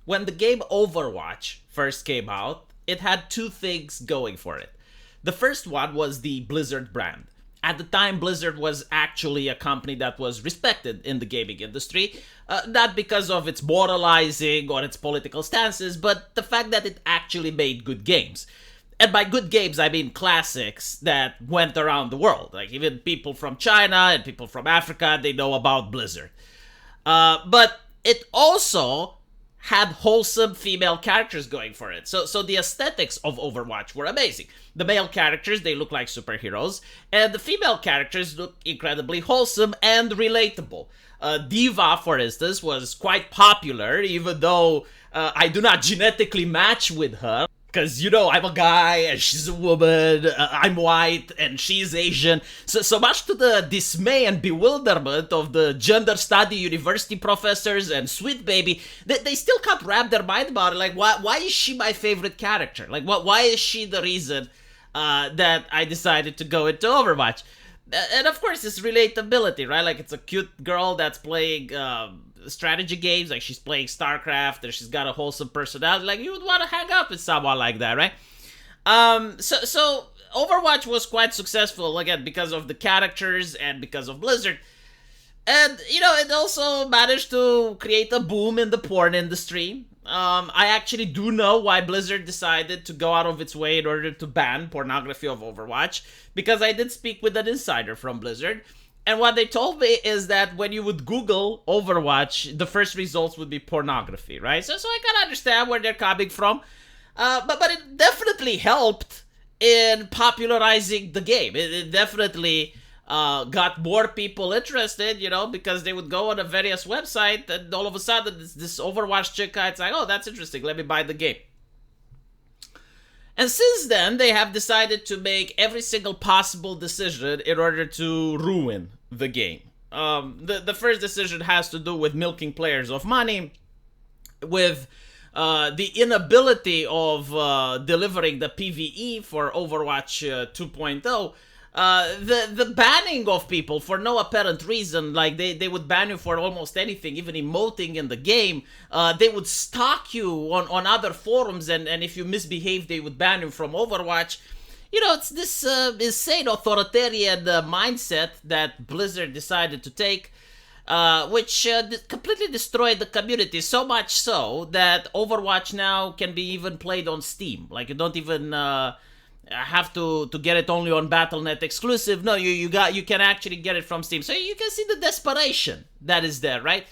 when the game Overwatch first came out, it had two things going for it. The first one was the Blizzard brand. At the time, Blizzard was actually a company that was respected in the gaming industry, not because of its moralizing or its political stances, but the fact that it actually made good games. And by good games, I mean classics that went around the world. Like even people from China and people from Africa, they know about Blizzard. But it also had wholesome female characters going for it. So the aesthetics of Overwatch were amazing. The male characters, they look like superheroes, and the female characters look incredibly wholesome and relatable. Diva, for instance, was quite popular, even though I do not genetically match with her. Because, I'm a guy, and she's a woman, I'm white, and she's Asian. So much to the dismay and bewilderment of the gender study university professors and Sweet Baby, they still can't wrap their mind about it. Like, why is she my favorite character? Like, why is she the reason that I decided to go into Overwatch? And of course, it's relatability, right? Like, it's a cute girl that's playing strategy games, like she's playing StarCraft, and she's got a wholesome personality. Like, you would want to hang out with someone like that, right? So Overwatch was quite successful, again, because of the characters and because of Blizzard. And, it also managed to create a boom in the porn industry. I actually do know why Blizzard decided to go out of its way in order to ban pornography of Overwatch, because I did speak with an insider from Blizzard, and what they told me is that when you would Google Overwatch, the first results would be pornography, right? So I can understand where they're coming from, but it definitely helped in popularizing the game. It definitely got more people interested, because they would go on a various website, and all of a sudden this Overwatch chick, it's like, oh, that's interesting, let me buy the game. And since then, they have decided to make every single possible decision in order to ruin the game. The first decision has to do with milking players of money, with the inability of delivering the PvE for Overwatch 2.0, the banning of people for no apparent reason. Like they would ban you for almost anything, even emoting in the game. They would stalk you on other forums, and if you misbehave, they would ban you from Overwatch. It's this insane authoritarian mindset that Blizzard decided to take, which completely destroyed the community, so much so that Overwatch now can be even played on Steam. Like, you don't even have to get it only on Battle.net exclusive. No, you can actually get it from Steam. So you can see the desperation that is there, right?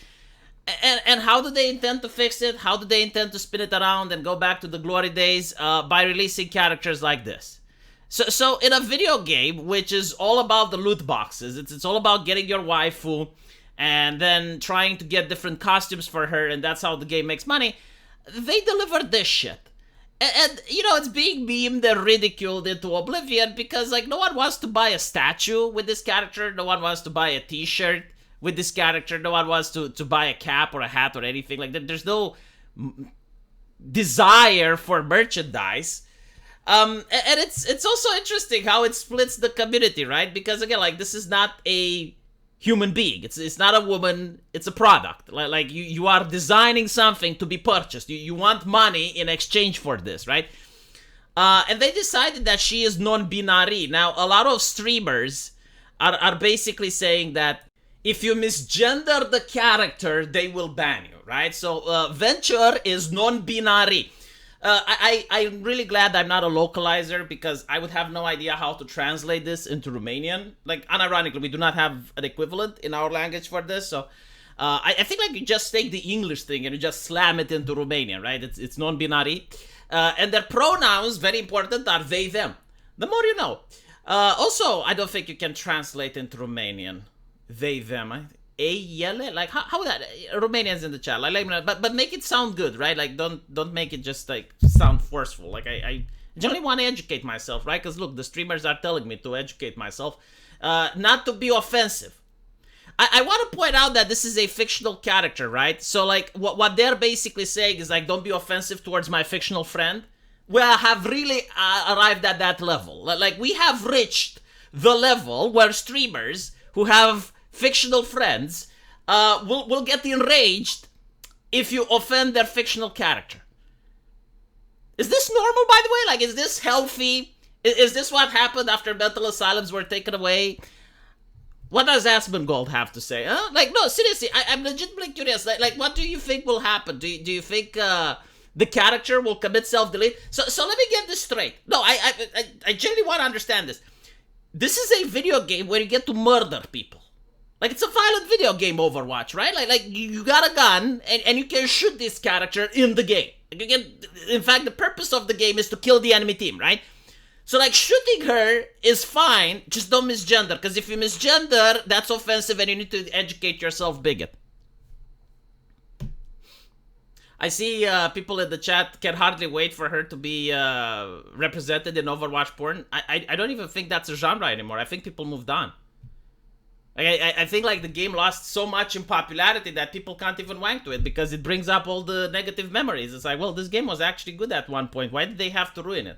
And how do they intend to fix it? How do they intend to spin it around and go back to the glory days? By releasing characters like this. So in a video game, which is all about the loot boxes, it's all about getting your waifu and then trying to get different costumes for her, and that's how the game makes money, they delivered this shit. And it's being memed and ridiculed into oblivion because, like, no one wants to buy a statue with this character, no one wants to buy a t-shirt with this character, no one wants to buy a cap or a hat or anything. Like, there's no desire for merchandise. And it's also interesting how it splits the community, right? Because again, like, this is not a human being. It's not a woman. It's a product. Like you are designing something to be purchased. You want money in exchange for this, right? And they decided that she is non-binary. Now, a lot of streamers are basically saying that if you misgender the character, they will ban you, right? So Venture is non-binary. I'm really glad I'm not a localizer, because I would have no idea how to translate this into Romanian. Like, unironically, we do not have an equivalent in our language for this, so I think, like, you just take the English thing and you just slam it into Romanian, right? It's non-binary. And their pronouns, very important, are they, them. The more you know. Also, I don't think you can translate into Romanian they, them. Ele? Like, how that? Romanians in the chat. Like, but make it sound good, right? Like, don't make it just, like, sound forceful. Like, I generally want to educate myself, right? Because, look, the streamers are telling me to educate myself. Not to be offensive. I want to point out that this is a fictional character, right? So, like, what they're basically saying is, like, don't be offensive towards my fictional friend. We have really arrived at that level. Like, we have reached the level where streamers who have fictional friends will get enraged if you offend their fictional character. Is this normal, by the way? Like, is this healthy? Is this what happened after mental asylums were taken away? What does Asmongold have to say? Huh? Like, no, seriously, I'm legitimately curious. Like, what do you think will happen? Do you think the character will commit self-delete? So let me get this straight. No, I genuinely want to understand this. This is a video game where you get to murder people. Like, it's a violent video game, Overwatch, right? Like you got a gun, and you can shoot this character in the game. You can, in fact, the purpose of the game is to kill the enemy team, right? So, like, shooting her is fine, just don't misgender, because if you misgender, that's offensive and you need to educate yourself, bigot. I see people in the chat can hardly wait for her to be represented in Overwatch porn. I don't even think that's a genre anymore. I think people moved on. Like, I think, like, the game lost so much in popularity that people can't even wank to it because it brings up all the negative memories. It's like, well, this game was actually good at one point. Why did they have to ruin it?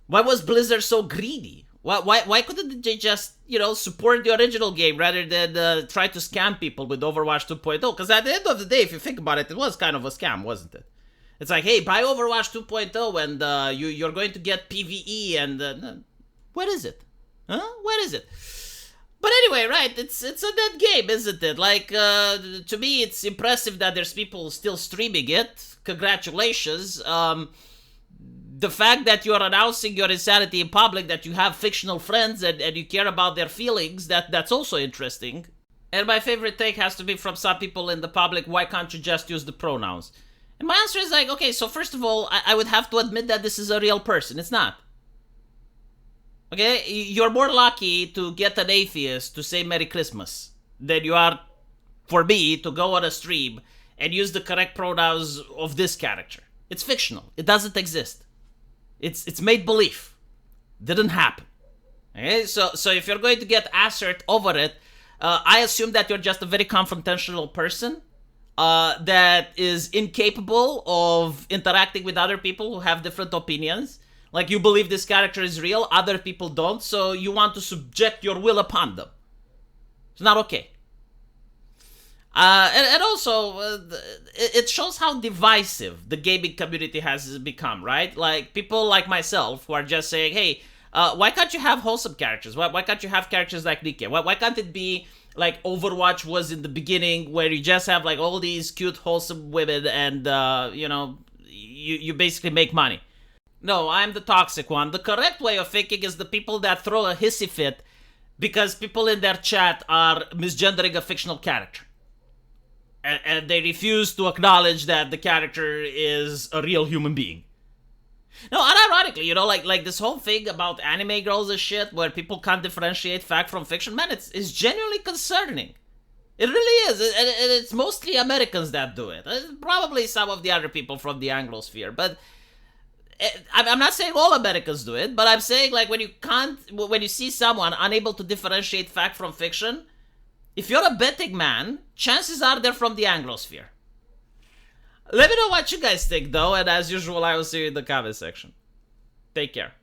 Why was Blizzard so greedy? Why couldn't they just, support the original game rather than try to scam people with Overwatch 2.0? Because at the end of the day, if you think about it, it was kind of a scam, wasn't it? It's like, hey, buy Overwatch 2.0 and you're going to get PvE and... where is it? Huh? Where is it? But anyway, right, it's a dead game, isn't it? Like, to me, it's impressive that there's people still streaming it. Congratulations. The fact that you're announcing your insanity in public, that you have fictional friends and you care about their feelings, that's also interesting. And my favorite take has to be from some people in the public, why can't you just use the pronouns? And my answer is like, okay, so first of all, I would have to admit that this is a real person. It's not. Okay? You're more lucky to get an atheist to say Merry Christmas than you are for me to go on a stream and use the correct pronouns of this character. It's fictional. It doesn't exist. It's made believe. Didn't happen. Okay, so if you're going to get assert over it, I assume that you're just a very confrontational person that is incapable of interacting with other people who have different opinions. Like, you believe this character is real, other people don't, so you want to subject your will upon them. It's not okay. And also, it shows how divisive the gaming community has become, right? Like, people like myself who are just saying, hey, why can't you have wholesome characters? Why can't you have characters like Nike? Why can't it be like Overwatch was in the beginning, where you just have, like, all these cute, wholesome women and, you basically make money? No, I'm the toxic one. The correct way of thinking is the people that throw a hissy fit because people in their chat are misgendering a fictional character. And they refuse to acknowledge that the character is a real human being. No, unironically, like this whole thing about anime girls and shit, where people can't differentiate fact from fiction, man, it's genuinely concerning. It really is, and it's mostly Americans that do it. Probably some of the other people from the Anglosphere, but I'm not saying all Americans do it, but I'm saying, like, when you see someone unable to differentiate fact from fiction, if you're a betting man, chances are they're from the Anglosphere. Let me know what you guys think, though, and as usual, I will see you in the comment section. Take care.